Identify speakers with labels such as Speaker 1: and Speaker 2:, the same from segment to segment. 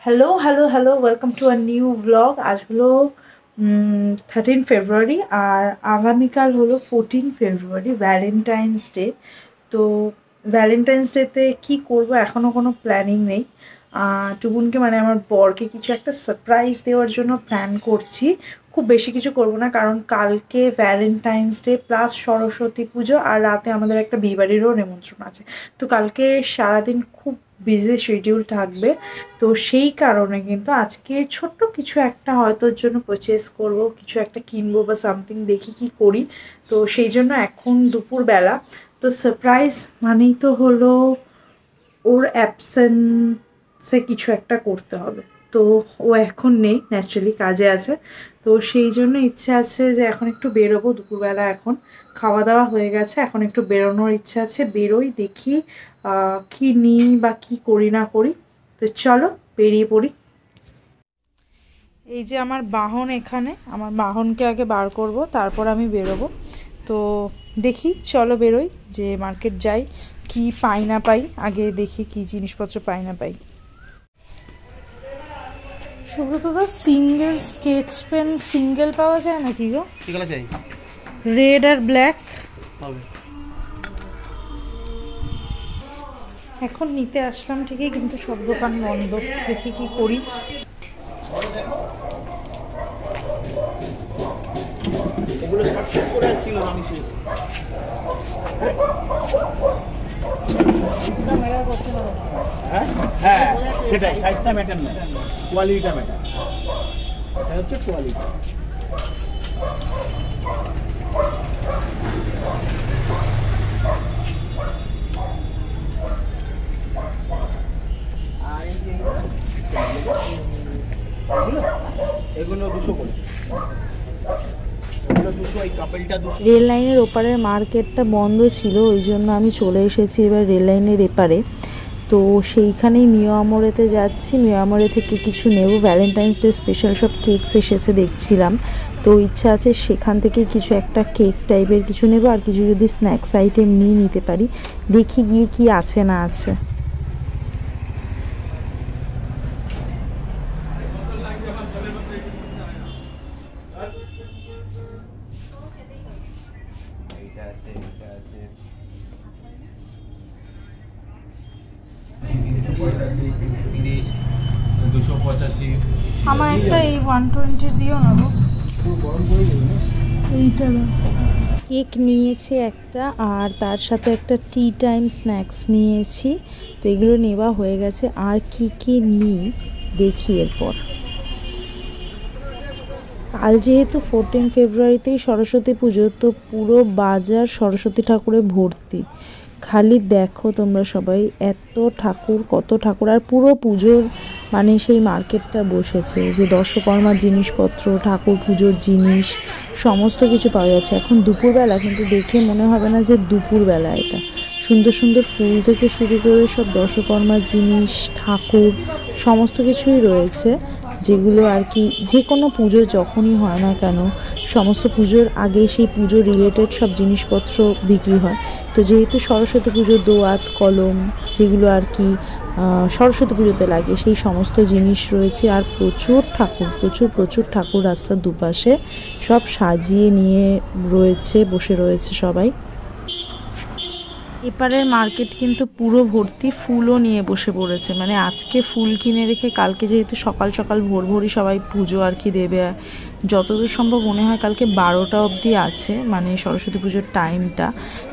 Speaker 1: Hello hello hello welcome to a new blog. আজ হলো 13 ফেব্রুয়ারি আর আগামীকাল হলো 14 ফেব্রুয়ারি, ভ্যালেন্টাইন্স ডে। তো ভ্যালেন্টাইন্স ডেতে কী করবো এখনও কোনো প্ল্যানিং নেই। টুবুনকে মানে আমার বরকে কিছু একটা সারপ্রাইজ দেওয়ার জন্য প্ল্যান করছি। খুব বেশি কিছু করব না, কারণ কালকে ভ্যালেন্টাইন্স ডে প্লাস সরস্বতী পুজো আর রাতে আমাদের একটা বিয়েবাড়িরও নিমন্ত্রণ আছে। তো কালকে সারাদিন খুব বিজি শিডিউল থাকবে। তো সেই কারণে কিন্তু আজকে ছোট্ট কিছু একটা হয়তো ওর জন্য পারচেস করব, কিছু একটা কিনবো বা সামথিং, দেখি কি করি। তো সেই জন্য এখন দুপুরবেলা তো সারপ্রাইজ মানেই তো হলো ওর অ্যাবসেন্সে কিছু একটা করতে হবে। তো ও এখন নেই, ন্যাচারালি কাজে আছে। তো সেই জন্য ইচ্ছে আছে যে এখন একটু বেরোবো দুপুরবেলা। এখন খাওয়া দাওয়া হয়ে গেছে, এখন একটু বেরোনোর ইচ্ছা আছে। বেরোই, দেখি কি নিই বা কি করি না করি। তো চলো বেরিয়ে পড়ি। এই যে আমার বাহন, এখানে আমার বাহনকে আগে বার করব, তারপর আমি বেরোবো। তো দেখি, চলো বেরোই, যে মার্কেট যাই, কি পাই না পাই, আগে দেখি কি জিনিসপত্র পাই না পাই। সুব্রত দা, সিঙ্গেল স্কেচ পেন সিঙ্গেল পাওয়া যায় নাকি গো? রেড আর ব্ল্যাক এখন নিতে আসলাম ঠিকই, কিন্তু সব দোকান বন্ধ। দেখি কি করি।
Speaker 2: হ্যাঁ, সেটাই, সাইজটা ম্যাটার না, কোয়ালিটিটা ম্যাটার। এটা হচ্ছে কোয়ালিটি। এগুলো 200 করে।
Speaker 3: রেল লাইনের ওপারের মার্কেটটা বন্ধ ছিল, ওই জন্য আমি চলে এসেছি এবার রেল লাইনের এপারে। তো সেইখানেই মিয়ামরেতে যাচ্ছি, মিয়ামরে থেকে কিছু নেব। ভ্যালেন্টাইন্স ডে স্পেশাল সব কেকস এসেছে দেখছিলাম, তো ইচ্ছা আছে সেখান থেকে কিছু একটা কেক টাইপের কিছু নেব, আর কিছু যদি স্ন্যাক্স আইটেম নিয়ে নিতে পারি। দেখি গিয়ে কি আছে না আছে। আমার একটা এই 120 দিও না গো, এইটা না। কেক নিয়েছি একটা, আর তার সাথে একটা টি টাইম স্ন্যাক্স নিয়েছি। তো এগুলো নেওয়া হয়ে গেছে। আর কি কি নিই দেখি এরপর। কাল যেহেতু 14 ফেব্রুয়ারিতেই সরস্বতী পুজো, তো পুরো বাজার সরস্বতী ঠাকুরে ভর্তি। খালি দেখো তোমরা সবাই, এত ঠাকুর, কত ঠাকুর। আর পুরো পুজোর মানে সেই মার্কেটটা বসেছে, যে দশকর্মার জিনিসপত্র, ঠাকুর পুজোর জিনিস সমস্ত কিছু পাওয়া যাচ্ছে। এখন দুপুরবেলা, কিন্তু দেখে মনে হবে না যে দুপুরবেলা। এটা সুন্দর সুন্দর ফুল থেকে শুরু করে সব দশকর্মার জিনিস, ঠাকুর সমস্ত কিছুই রয়েছে, যেগুলো আর কি যে কোনো পুজো যখনই হয় না কেন, সমস্ত পুজোর আগে সেই পুজো রিলেটেড সব জিনিসপত্র বিক্রি হয়। তো যেহেতু সরস্বতী পুজো, দোয়াত, কলম, যেগুলো আর কি সরস্বতী পুজোতে লাগে, সেই সমস্ত জিনিস রয়েছে। আর প্রচুর ঠাকুর, প্রচুর প্রচুর ঠাকুর রাস্তার দুপাশে সব সাজিয়ে নিয়ে রয়েছে, বসে রয়েছে সবাই। এপারের মার্কেট কিন্তু পুরো ভর্তি, ফুলও নিয়ে বসে পড়েছে। মানে আজকে ফুল কিনে রেখে কালকে যেহেতু সকাল সকাল ভোর ভোরই সবাই পুজো আর কি দেবে, যতদূর সম্ভব মনে হয় কালকে 12টা অবধি আছে, মানে সরস্বতী পুজোর টাইমটা।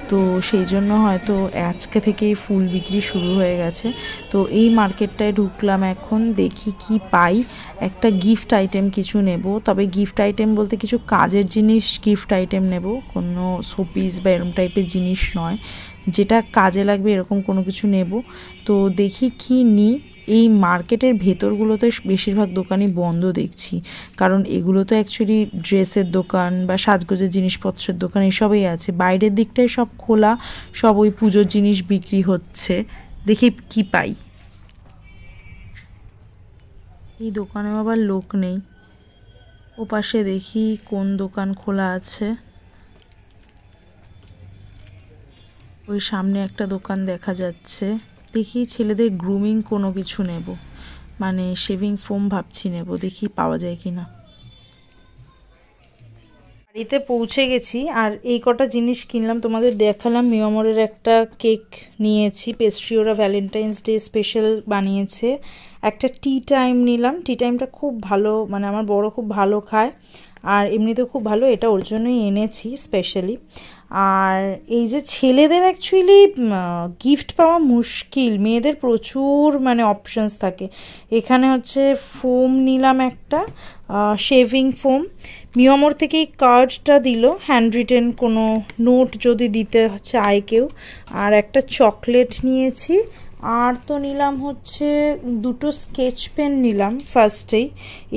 Speaker 3: তো সেই জন্য হয়তো আজকে থেকেই ফুল বিক্রি শুরু হয়ে গেছে। তো এই মার্কেটটায় ঢুকলাম এখন, দেখি কি পাই। একটা গিফট আইটেম কিছু নেব, তবে গিফট আইটেম বলতে কিছু কাজের জিনিস গিফট আইটেম নেব, কোনো শোপিস বা এরকম টাইপের জিনিস নয়, যেটা কাজে লাগবে এরকম কোনো কিছু নেব। তো দেখি কি নিই। এই মার্কেটের ভেতরগুলোতে বেশিরভাগ দোকানই বন্ধ দেখছি, কারণ এগুলো তো অ্যাকচুয়ালি ড্রেসের দোকান বা সাজগোজের জিনিসপত্রের দোকান এসবই আছে। বাইরের দিকটাই সব খোলা, সব ওই পুজোর জিনিস বিক্রি হচ্ছে। দেখি কি পাই। এই দোকানেও আবার লোক নেই। ওপাশে দেখি কোন দোকান খোলা আছে। ওই সামনে একটা দোকান দেখা যাচ্ছে। দেখি ছেলেদের গ্রুমিং কোনো কিছু নেব। মানে শেভিং ফোম ভাবছি নেব, দেখি পাওয়া যায় কি না। বাড়িতে পৌঁছে গেছি আর এই কটা জিনিস কিনলাম, তোমাদের দেখালাম। মিয়ামরের একটা কেক নিয়েছি, পেস্ট্রি ওরা ভ্যালেন্টাইন্স ডে স্পেশাল বানিয়েছে। একটা টি টাইম নিলাম, টি টাইমটা খুব ভালো, মানে আমার বড় খুব ভালো খায় আর এমনিতেও খুব ভালো, এটা ওর জন্যই এনেছি স্পেশালি। আর এই যে ছেলেদের অ্যাকচুয়ালি গিফট পাওয়া মুশকিল, মেয়েদের প্রচুর মানে অপশানস থাকে। এখানে হচ্ছে ফোম নিলাম একটা, শেভিং ফোম। মিয়ামর থেকে এই কার্ডটা দিল, হ্যান্ড রিটেন কোনো নোট যদি দিতে চায় কেউ। আর একটা চকলেট নিয়েছি। আর তো নিলাম হচ্ছে দুটো স্কেচ পেন নিলাম ফার্স্টেই।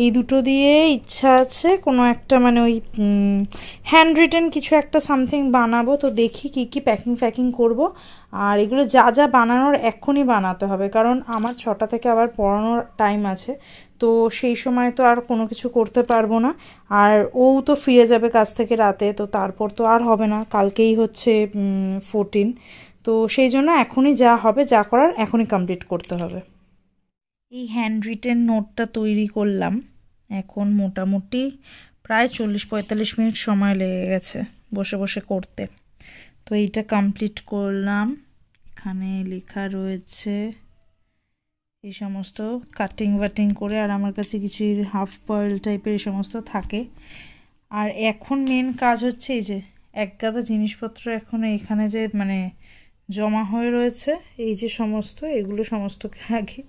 Speaker 3: এই দুটো দিয়ে ইচ্ছা আছে কোনো একটা মানে ওই হ্যান্ড রিটেন কিছু একটা সামথিং বানাবো, তো দেখি কি কি প্যাকিং করব। আর এগুলো যা যা বানানোর এখনই বানাতে হবে, কারণ আমার 6টা থেকে আবার পড়ানোর টাইম আছে, তো সেই সময় তো আর কোনো কিছু করতে পারবো না। আর ও তো ফিরে যাবে কাজ থেকে রাতে, তো তারপর তো আর হবে না, কালকেই হচ্ছে 14, তো সেই জন্য এখনই যা হবে, যা করার এখনই কমপ্লিট করতে হবে। এই হ্যান্ড রিটেন নোটটা তৈরি করলাম, এখন মোটামুটি প্রায় 40-45 মিনিট সময় লেগে গেছে বসে বসে করতে। তো এইটা কমপ্লিট করলাম। এখানে লেখা রয়েছে এই সমস্ত কাটিং করে, আর আমার কাছে কিছু হাফ বয়েল টাইপের এই সমস্ত থাকে। আর এখন মেন কাজ হচ্ছে এই যে এক গাদা জিনিসপত্র এখন এখানে যে মানে জমা হয়ে রয়েছে, এই যে সমস্ত এগুলো সমস্তকে আগে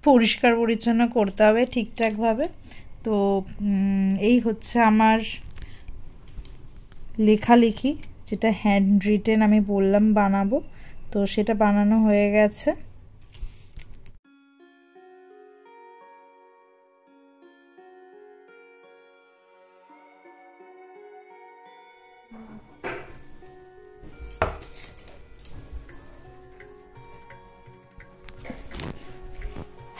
Speaker 3: পরিষ্কার পরিচ্ছন্ন করতে হবে ঠিকঠাকভাবে। তো এই হচ্ছে আমার লেখালেখি, যেটা হ্যান্ড রিটেন আমি বললাম বানাবো, তো সেটা বানানো হয়ে গেছে।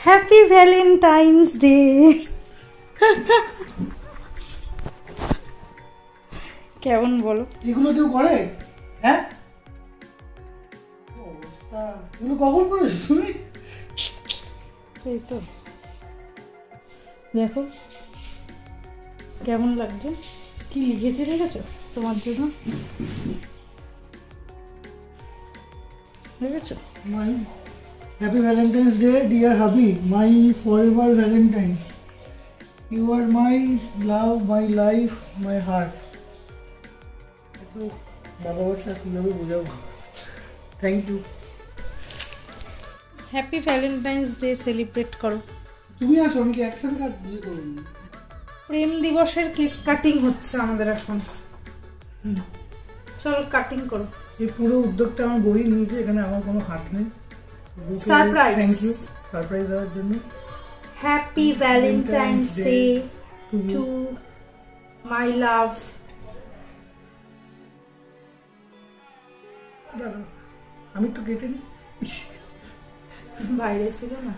Speaker 3: Happy Valentine's day. কেমন বলো?
Speaker 2: এগুলো কেউ করে? হ্যাঁ, অবস্থা। এগুলো কখন করেছো তুমি?
Speaker 3: এই তো দেখো কেমন লাগছে, কি লিখেছে দেখেছো তোমার জন্য, দেখেছো?
Speaker 2: My happy Valentine's day dear hubby, my forever Valentine, you are my love, my life, my heart. এত ভালোবাসা কীভাবে বোঝাবো। Thank you.
Speaker 3: Happy Valentine's day celebrate করো।
Speaker 2: তুমি আসো, আমি কি একসাথে কাজ দিয়ে করবো?
Speaker 3: প্রেম দিবসের কেক কাটিং হচ্ছে আমাদের এখন, চলো কাটিং করো।
Speaker 2: এই পুরো উদ্যোগটা আমার বই নিয়েছে, এখানে আমার কোনো হাত নেই।
Speaker 3: সারপ্রাইজ।
Speaker 2: থ্যাংক ইউ সারপ্রাইজ দেওয়ার জন্য।
Speaker 3: Happy Valentine's day to my love.
Speaker 2: দাদা আমি তো কেটে নি,
Speaker 3: বাইরে ছিল না।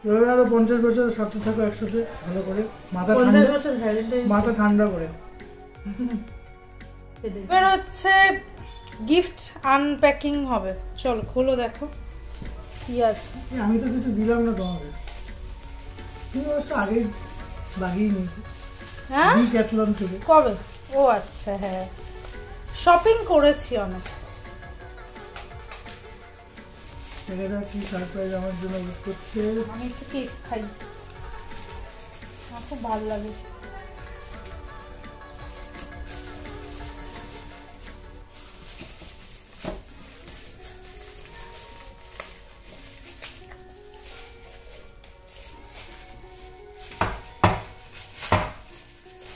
Speaker 2: এভাবে আরো 50 বছর সাথে থাকো একসাথে, ভালো করে মাথা
Speaker 3: 50
Speaker 2: ঠান্ডা,
Speaker 3: বছর ভ্যালেন্টাইন্স,
Speaker 2: মাথা ঠান্ডা করে।
Speaker 3: এবার হচ্ছে গিফট আনপ্যাকিং হবে, চলো খোলো দেখো কি আছে।
Speaker 2: আমি তো কিছু দিলাম না তোমাকে, তুমি অবশ্য আগেই লাগিয়ে নিয়েছি।
Speaker 3: হ্যাঁ
Speaker 2: ক্যাথলন থেকে।
Speaker 3: কবে? ও আচ্ছা, হ্যাঁ শপিং করেছি অনেক।
Speaker 2: ছেলেরা কি সারপ্রাইজ আমার জন্য ওয়েট করছে।
Speaker 3: আমি একটু কেক খাই, আমার খুব ভালো লাগে।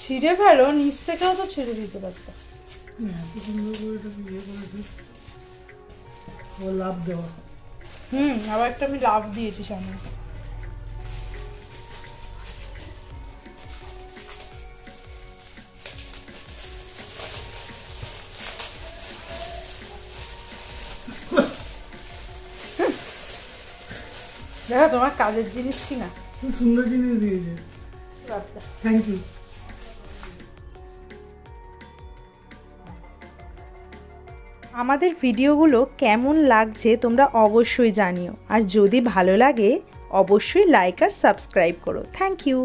Speaker 3: ছিঁড়ে ফেলো, নিচ থেকেও তো ছিঁড়ে দিতে পারতো।
Speaker 2: এত সুন্দর করে এটা ইয়ে করেছি, ও লাভ দেওয়া।
Speaker 3: আবার একটা আমি লাভ দিয়েছি সামনে। দেখো তোমার কাজের জিনিস কিনা,
Speaker 2: খুব সুন্দর জিনিস দিয়েছে, থ্যাংক ইউ।
Speaker 1: আমাদের ভিডিওগুলো কেমন লাগছে তোমরা অবশ্যই জানিও, আর যদি ভালো লাগে অবশ্যই লাইক আর সাবস্ক্রাইব করো। Thank you.